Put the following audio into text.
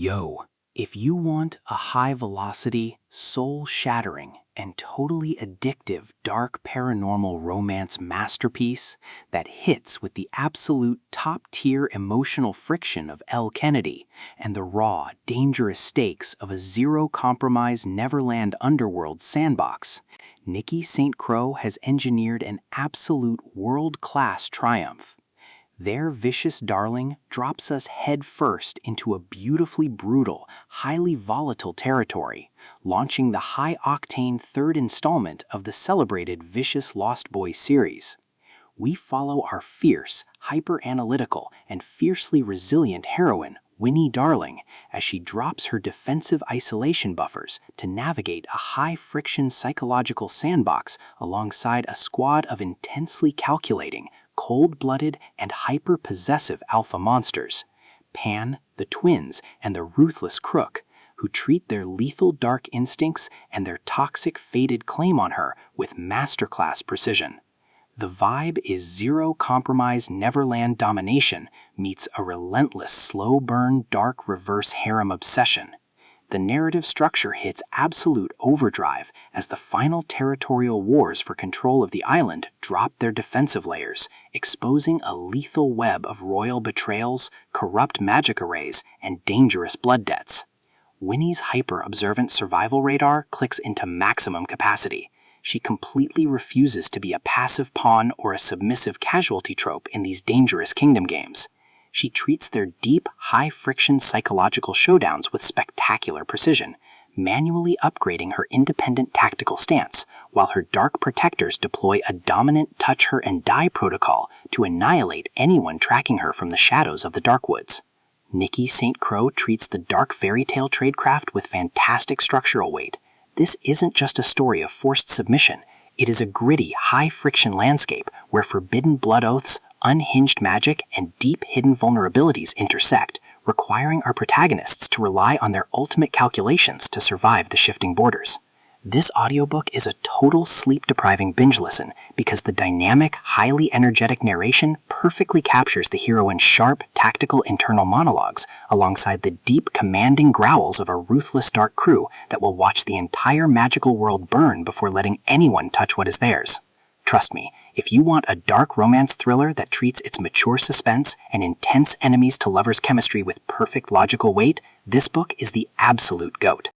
Yo, if you want a high-velocity, soul-shattering, and totally addictive dark paranormal romance masterpiece that hits with the absolute top-tier emotional friction of Elle Kennedy and the raw, dangerous stakes of a zero-compromise Neverland underworld sandbox, Nikki St. Crowe has engineered an absolute world-class triumph. Their vicious darling drops us headfirst into a beautifully brutal, highly volatile territory, launching the high-octane third installment of the celebrated Vicious Lost Boys series. We follow our fierce, hyper-analytical, and fiercely resilient heroine, Winnie Darling, as she drops her defensive isolation buffers to navigate a high-friction psychological sandbox alongside a squad of intensely calculating, cold-blooded, and hyper-possessive alpha monsters, Pan, the twins, and the ruthless Crook, who treat their lethal dark instincts and their toxic fated claim on her with masterclass precision. The vibe is zero-compromise Neverland domination meets a relentless slow-burn dark reverse harem obsession. The narrative structure hits absolute overdrive as the final territorial wars for control of the island drop their defensive layers, exposing a lethal web of royal betrayals, corrupt magic arrays, and dangerous blood debts. Winnie's hyper-observant survival radar clicks into maximum capacity. She completely refuses to be a passive pawn or a submissive casualty trope in these dangerous kingdom games. She treats their deep, high-friction psychological showdowns with spectacular precision, manually upgrading her independent tactical stance, while her dark protectors deploy a dominant touch her and die protocol to annihilate anyone tracking her from the shadows of the Darkwoods. Nikki St. Crowe treats the dark fairy tale tradecraft with fantastic structural weight. This isn't just a story of forced submission. It is a gritty, high-friction landscape where forbidden blood oaths, unhinged magic, and deep hidden vulnerabilities intersect, requiring our protagonists to rely on their ultimate calculations to survive the shifting borders. This audiobook is a total sleep-depriving binge listen because the dynamic, highly energetic narration perfectly captures the heroine's sharp, tactical internal monologues alongside the deep, commanding growls of a ruthless dark crew that will watch the entire magical world burn before letting anyone touch what is theirs. Trust me, if you want a dark romance thriller that treats its mature suspense and intense enemies-to-lovers chemistry with perfect logical weight, this book is the absolute GOAT.